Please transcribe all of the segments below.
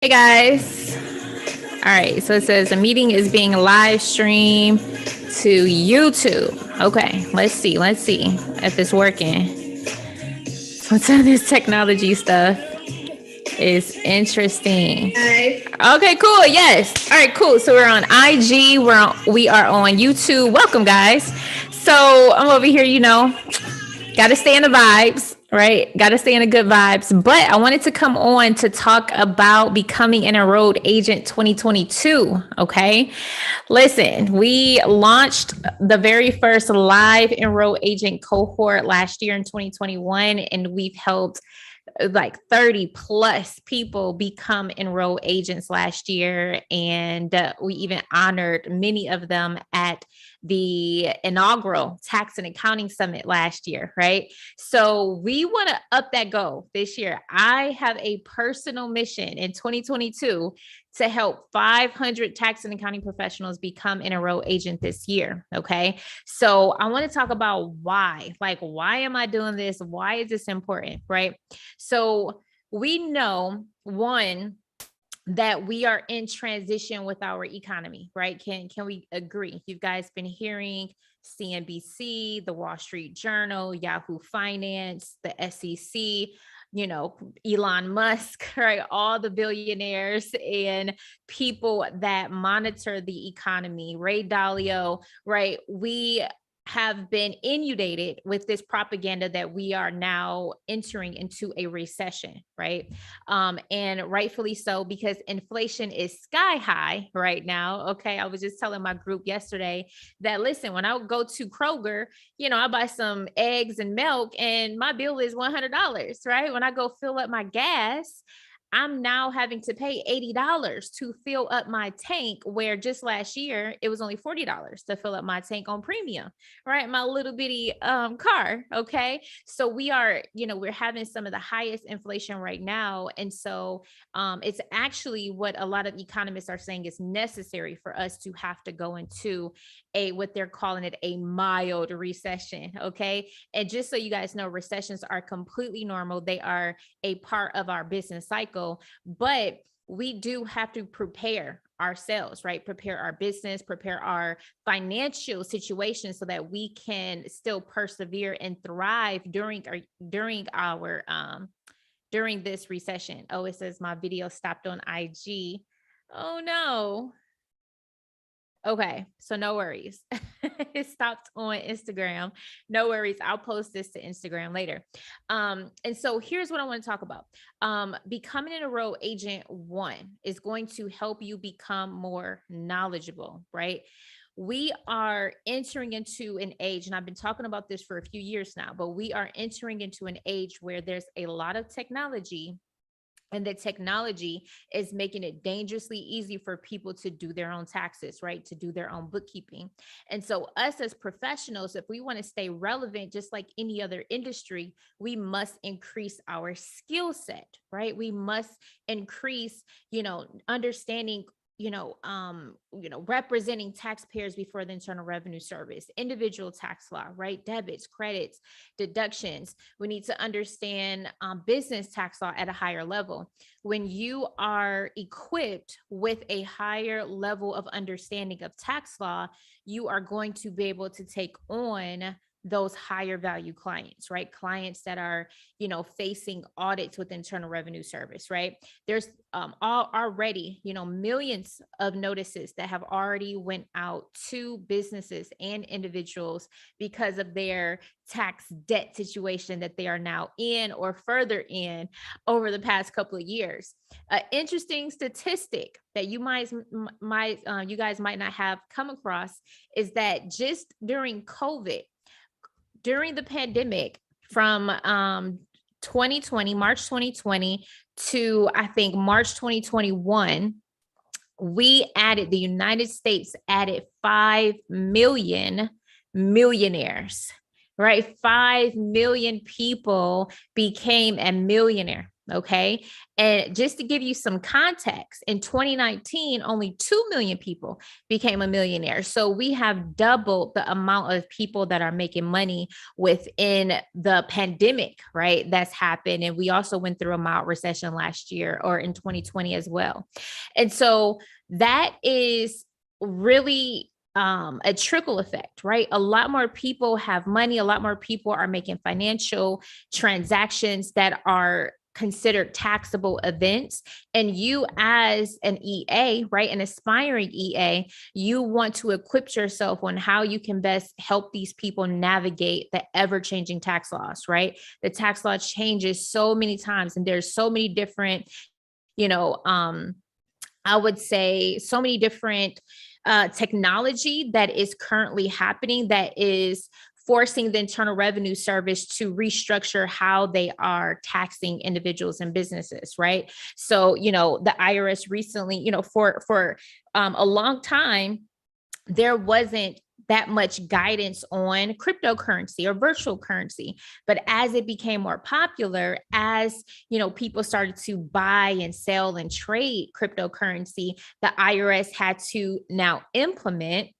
Hey guys. All right, so it says the meeting is being live streamed to YouTube. Okay, let's see if it's working. So some of this technology stuff is interesting. Okay, cool. Yes. All right, cool. So we're on IG. We are on YouTube. Welcome, guys. So I'm over here. Got to stay in the vibes, right? Got to stay in the good vibes. But I wanted to come on to talk about becoming an enrolled agent 2022. Okay. Listen, we launched the very first live enrolled agent cohort last year in 2021, and we've helped like 30 plus people become enrolled agents last year. And we even honored many of them at the inaugural tax and accounting summit last year, right? So we want to up that goal this year. I have a personal mission in 2022 to help 500 tax and accounting professionals become an enrolled agent this year. Okay. So I want to talk about why. Like, why am I doing this? Why is this important? Right. So we know, one, that we are in transition with our economy, right? Can we agree? You guys been hearing CNBC, the Wall Street Journal, Yahoo Finance, the SEC, Elon Musk, right? All the billionaires and people that monitor the economy, Ray Dalio, right? We have been inundated with this propaganda that we are now entering into a recession, right? And rightfully so, because inflation is sky high right now. Okay. I was just telling my group yesterday that, listen, when I go to Kroger, I buy some eggs and milk and my bill is $100, right? When I go fill up my gas, I'm now having to pay $80 to fill up my tank, where just last year it was only $40 to fill up my tank on premium, right? My little bitty car. Okay. So we're having some of the highest inflation right now. And so it's actually what a lot of economists are saying is necessary for us to have to go into what they're calling it a mild recession. Okay. And just so you guys know, recessions are completely normal. They are a part of our business cycle, but we do have to prepare ourselves, right? Prepare our business, prepare our financial situation so that we can still persevere and thrive during this recession. Oh, it says my video stopped on IG. Oh no. Okay, so no worries. It stopped on Instagram. No worries. I'll post this to Instagram later. And so here's what I want to talk about. Becoming an enrolled agent, one, is going to help you become more knowledgeable, right? We are entering into an age, and I've been talking about this for a few years now, but we are entering into an age where there's a lot of technology, and the technology is making it dangerously easy for people to do their own taxes, right? To do their own bookkeeping. And so us as professionals, if we want to stay relevant, just like any other industry, we must increase our skill set, right? We must increase, understanding, representing taxpayers before the Internal Revenue Service, individual tax law, right? Debits, credits, deductions. We need to understand business tax law at a higher level. When you are equipped with a higher level of understanding of tax law, you are going to be able to take on those higher value clients, right? Clients that are, facing audits with Internal Revenue Service, right? There's already, millions of notices that have already went out to businesses and individuals because of their tax debt situation that they are now in or further in over the past couple of years. Interesting statistic that you you guys might not have come across is that just during COVID, during the pandemic, from 2020, March 2020 to I think March 2021, the United States added 5 million millionaires, right? 5 million people became a millionaire. Okay. And just to give you some context, in 2019, only 2 million people became a millionaire. So we have doubled the amount of people that are making money within the pandemic, right? That's happened. And we also went through a mild recession last year or in 2020 as well. And so that is really a trickle effect, right? A lot more people have money, a lot more people are making financial transactions that are considered taxable events. And you, as an EA, right, an aspiring EA, you want to equip yourself on how you can best help these people navigate the ever-changing tax laws, right? The tax law changes so many times, and there's so many different, you know, I would say so many different technology that is currently happening that is forcing the Internal Revenue Service to restructure how they are taxing individuals and businesses, right? So, the IRS recently, for a long time, there wasn't that much guidance on cryptocurrency or virtual currency. But as it became more popular, as people started to buy and sell and trade cryptocurrency, the IRS had to now implement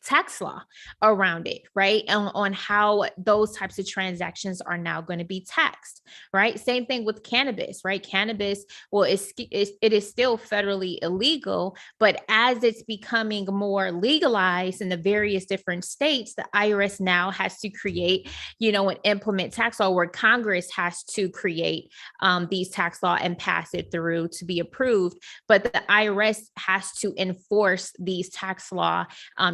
tax law around it, right? On how those types of transactions are now going to be taxed, right? Same thing with cannabis, right? Cannabis, well, it is still federally illegal, but as it's becoming more legalized in the various different states, the IRS now has to create, and implement tax law, where Congress has to create these tax law and pass it through to be approved. But the IRS has to enforce these tax law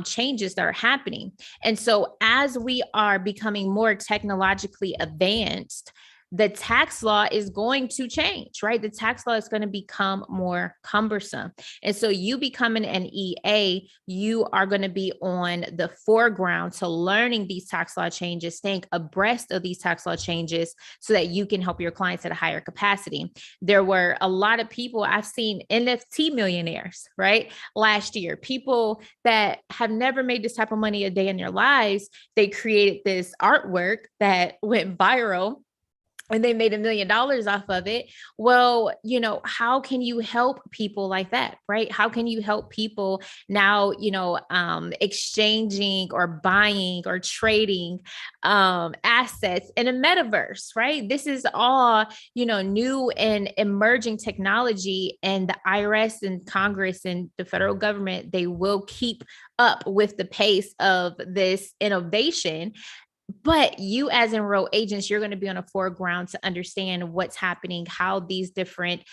changes that are happening. And so as we are becoming more technologically advanced, the tax law is going to change, right? The tax law is going to become more cumbersome. And so you becoming an EA, you are going to be on the foreground to learning these tax law changes, staying abreast of these tax law changes so that you can help your clients at a higher capacity. There were a lot of people, I've seen NFT millionaires, right? Last year, people that have never made this type of money a day in their lives, they created this artwork that went viral and they made $1 million off of it. Well, how can you help people like that, right? How can you help people now, exchanging or buying or trading assets in a metaverse, right? This is all, new and emerging technology, and the IRS and Congress and the federal government, they will keep up with the pace of this innovation. But you, as enrolled agents, you're going to be on a foreground to understand what's happening, how these different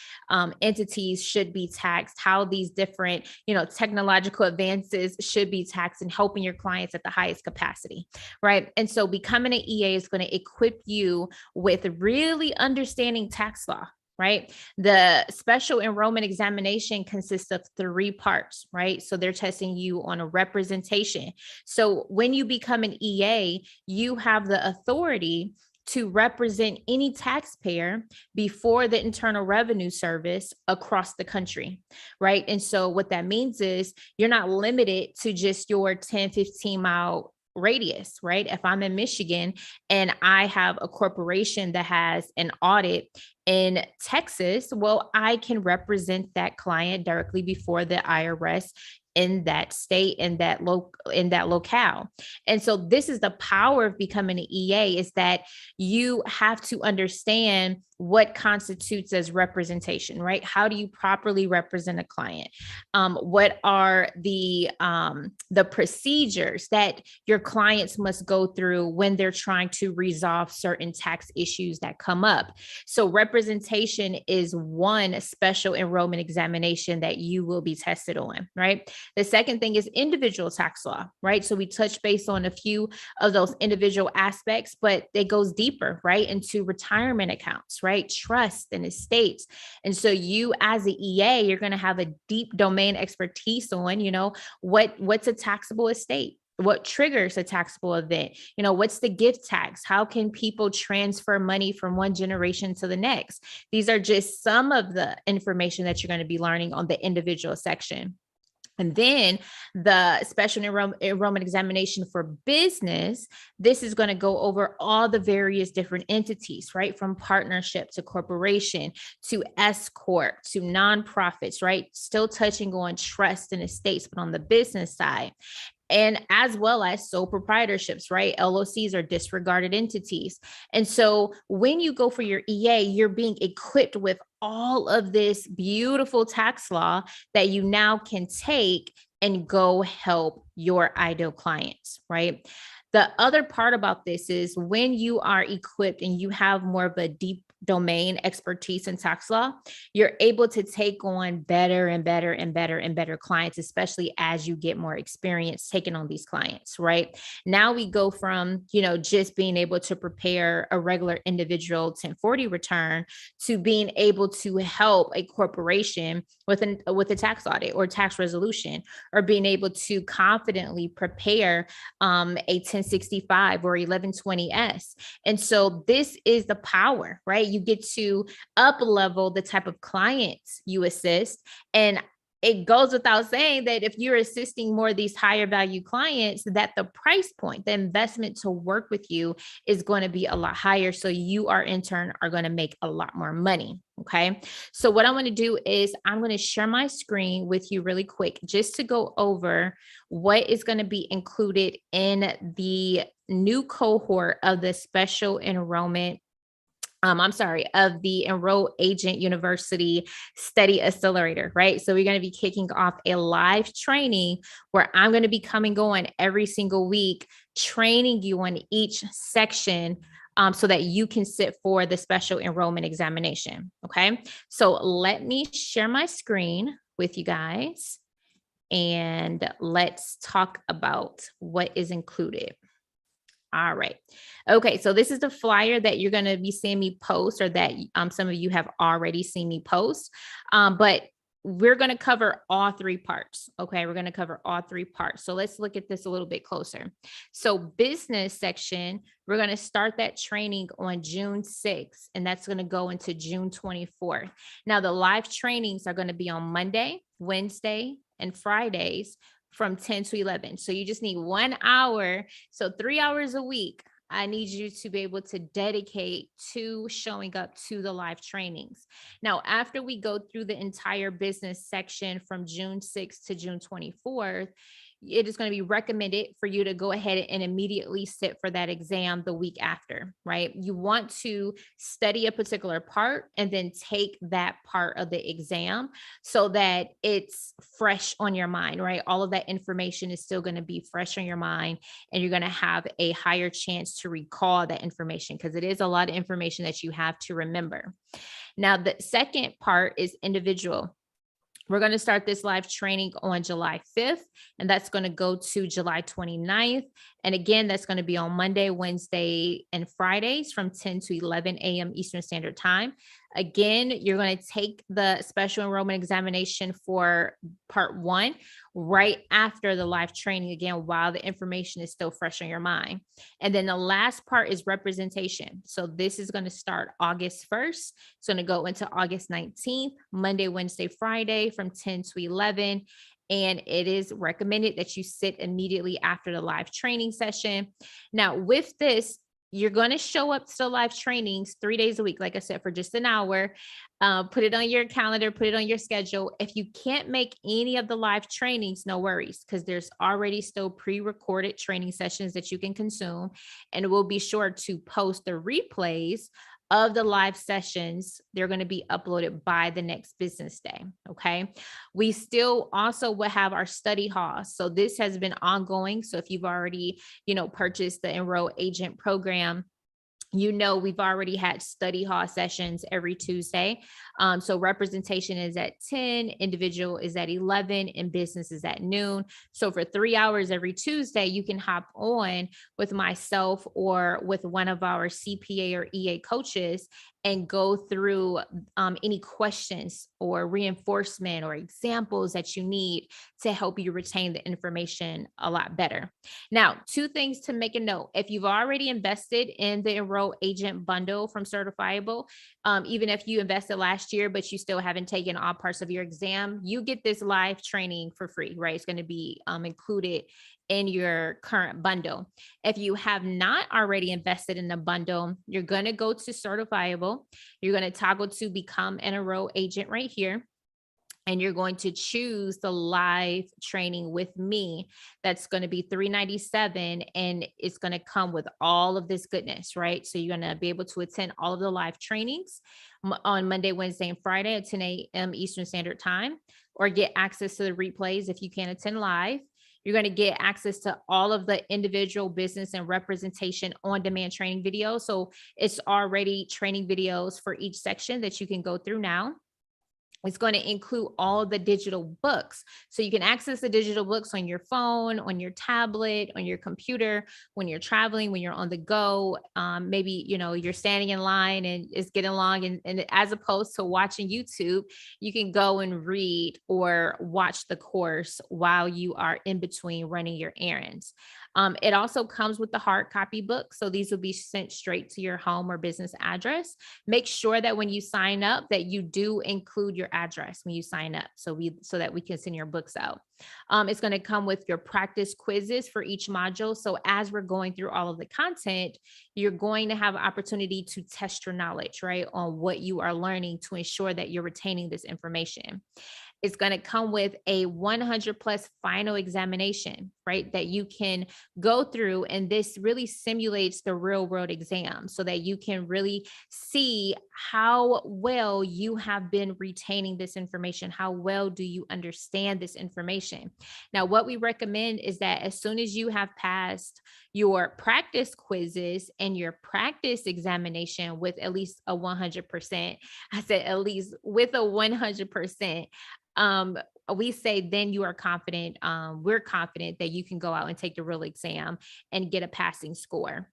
entities should be taxed, how these different, technological advances should be taxed, and helping your clients at the highest capacity, right? And so becoming an EA is going to equip you with really understanding tax law. Right? The special enrollment examination consists of 3 parts, right? So they're testing you on a representation. So when you become an EA, you have the authority to represent any taxpayer before the Internal Revenue Service across the country, right? And so what that means is you're not limited to just your 10, 15-mile radius, right? If I'm in Michigan and I have a corporation that has an audit in Texas, well, I can represent that client directly before the IRS in that state, in that locale. And so this is the power of becoming an EA, is that you have to understand what constitutes as representation, right? How do you properly represent a client? What are the procedures that your clients must go through when they're trying to resolve certain tax issues that come up? So representation is one special enrollment examination that you will be tested on, right? The second thing is individual tax law, right? So we touch base on a few of those individual aspects, but it goes deeper, right? Into retirement accounts, right? Trust and estates. And so you, as an EA, you're going to have a deep domain expertise on, what's a taxable estate? What triggers a taxable event? What's the gift tax? How can people transfer money from one generation to the next? These are just some of the information that you're going to be learning on the individual section. And then the special enrollment examination for business, this is going to go over all the various different entities, right? From partnership to corporation to S Corp to nonprofits, right? Still touching on trust and estates, but on the business side. And as well as sole proprietorships, right? LLCs are disregarded entities. And so when you go for your EA, you're being equipped with all of this beautiful tax law that you now can take and go help your ideal clients, right? The other part about this is when you are equipped and you have more of a deep domain expertise in tax law, you're able to take on better and better and better and better clients, especially as you get more experience taking on these clients, right? Now we go from, just being able to prepare a regular individual 1040 return to being able to help a corporation with a tax audit or tax resolution, or being able to confidently prepare a 1065 or 1120S. And so this is the power, right? You get to up level the type of clients you assist. And it goes without saying that if you're assisting more of these higher value clients, that the price point, the investment to work with you is going to be a lot higher. So you are in turn are going to make a lot more money. Okay. So what I'm going to do is I'm going to share my screen with you really quick, just to go over what is going to be included in the new cohort of the special enrollment of the Enroll Agent University Study Accelerator, right? So we're going to be kicking off a live training where I'm going to be coming on every single week, training you on each section so that you can sit for the special enrollment examination. Okay. So let me share my screen with you guys and let's talk about what is included. All right. Okay. So this is the flyer that you're going to be seeing me post, or that some of you have already seen me post. But we're going to cover all three parts. Okay. We're going to cover all three parts. So let's look at this a little bit closer. So business section, we're going to start that training on June 6th, and that's going to go into June 24th. Now the live trainings are going to be on Monday, Wednesday, and Fridays from 10 to 11. So you just need 1 hour. So 3 hours a week. I need you to be able to dedicate to showing up to the live trainings. Now, after we go through the entire business section from June 6th to June 24th, it is going to be recommended for you to go ahead and immediately sit for that exam the week after, right? You want to study a particular part and then take that part of the exam so that it's fresh on your mind, right? All of that information is still going to be fresh on your mind, and you're going to have a higher chance to recall that information, because it is a lot of information that you have to remember. Now, the second part is individual. We're going to start this live training on July 5th, and that's going to go to July 29th. And again, that's going to be on Monday, Wednesday, and Fridays from 10 to 11 a.m. Eastern Standard Time. Again, you're going to take the special enrollment examination for part 1 right after the live training, again, while the information is still fresh on your mind. And then the last part is representation. So this is going to start August 1st. It's going to go into August 19th, Monday, Wednesday, Friday from 10 to 11. And it is recommended that you sit immediately after the live training session. Now, with this, you're going to show up to the live trainings 3 days a week, like I said, for just an hour. Put it on your calendar, put it on your schedule. If you can't make any of the live trainings, no worries, because there's already still pre-recorded training sessions that you can consume. And we'll be sure to post the replays of the live sessions. They're going to be uploaded by the next business day. Okay. We still also will have our study hall. So this has been ongoing. So if you've already, purchased the Enroll Agent program, we've already had study hall sessions every Tuesday. So representation is at 10, individual is at 11, and business is at noon. So for 3 hours every Tuesday, you can hop on with myself or with one of our CPA or EA coaches, and go through any questions or reinforcement or examples that you need to help you retain the information a lot better. Now, two things to make a note. If you've already invested in the Enroll Agent bundle from Certifiable, even if you invested last year, but you still haven't taken all parts of your exam, you get this live training for free, right? It's going to be included in your current bundle. If you have not already invested in the bundle, you're going to go to Certifiable. You're going to toggle to become an Enroll Agent right here. And you're going to choose the live training with me. That's going to be $397, and it's going to come with all of this goodness, right? So you're going to be able to attend all of the live trainings on Monday, Wednesday, and Friday at 10 a.m. Eastern Standard Time, or get access to the replays if you can't attend live. You're going to get access to all of the individual business and representation on-demand training videos. So it's already training videos for each section that you can go through now. It's going to include all the digital books. So you can access the digital books on your phone, on your tablet, on your computer, when you're traveling, when you're on the go. Maybe, you're standing in line and it's getting long. And as opposed to watching YouTube, you can go and read or watch the course while you are in between running your errands. It also comes with the hard copy book. So these will be sent straight to your home or business address. Make sure that when you sign up that you do include your address when you sign up so that we can send your books out. It's going to come with your practice quizzes for each module. So as we're going through all of the content, you're going to have an opportunity to test your knowledge, right, on what you are learning to ensure that you're retaining this information. It's going to come with a 100 plus final examination, right? That you can go through. And this really simulates the real world exam so that you can really see how well you have been retaining this information. How well do you understand this information? Now, what we recommend is that as soon as you have passed your practice quizzes and your practice examination with at least a 100%, I said at least with a 100%, we say then you are confident, we're confident that you can go out and take the real exam and get a passing score.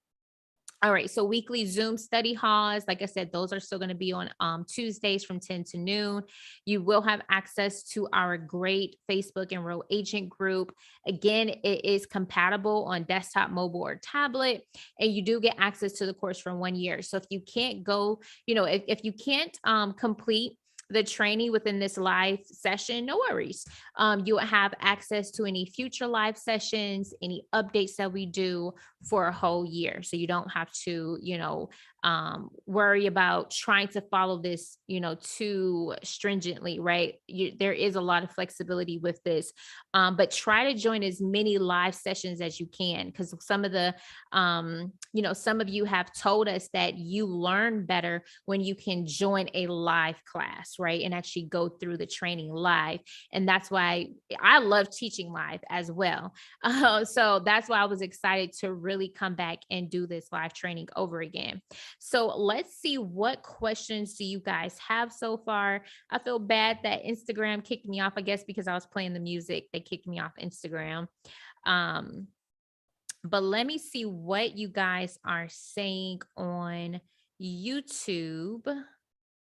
All right, so weekly Zoom study halls, like I said, those are still going to be on Tuesdays from 10 to noon. You will have access to our great Facebook Enroll Agent group. Again, it is compatible on desktop, mobile, or tablet, and you do get access to the course for 1 year. So if you can't go, if you can't complete the training within this live session, no worries. You will have access to any future live sessions, any updates that we do for a whole year. So you don't have to, worry about trying to follow this, too stringently, right? There is a lot of flexibility with this, but try to join as many live sessions as you can, because some of the, some of you have told us that you learn better when you can join a live class, right? And actually go through the training live. And that's why I love teaching live as well. So that's why I was excited to really come back and do this live training over again. So let's see, what questions do you guys have so far? I feel bad that Instagram kicked me off, I guess, because I was playing the music. They kicked me off Instagram. But let me see what you guys are saying on YouTube.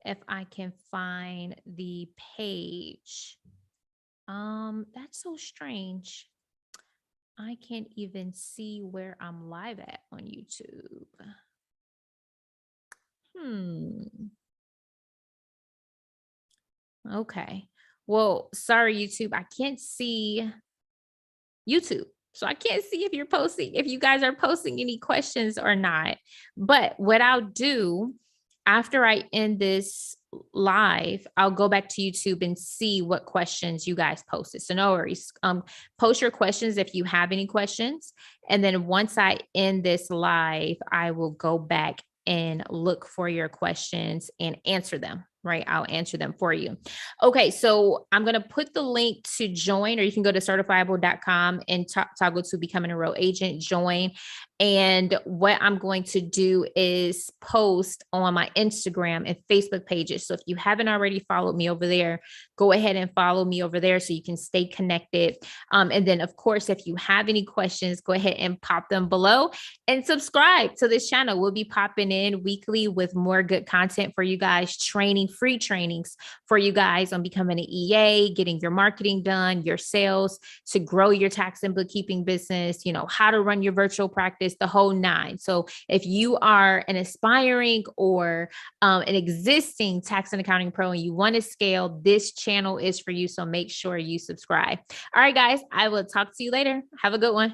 If I can find the page. That's so strange. I can't even see where I'm live at on YouTube. Okay. Well, sorry, YouTube. I can't see YouTube. So I can't see if you guys are posting any questions or not. But what I'll do after I end this live, I'll go back to YouTube and see what questions you guys posted. So no worries. Post your questions if you have any questions. And then once I end this live, I will go back and look for your questions and answer them. right? I'll answer them for you. Okay, so I'm going to put the link to join, or you can go to certifiable.com and toggle to become an enrolled agent, join. And what I'm going to do is post on my Instagram and Facebook pages. So if you haven't already followed me over there, go ahead and follow me over there so you can stay connected. And then, of course, if you have any questions, go ahead and pop them below and subscribe to this channel. We'll be popping in weekly with more good content for you guys, free trainings for you guys on becoming an EA, getting your marketing done, your sales, to grow your tax and bookkeeping business, how to run your virtual practice, the whole nine. So if you are an aspiring or an existing tax and accounting pro and you want to scale, this channel is for you. So make sure you subscribe. All right, guys, I will talk to you later. Have a good one.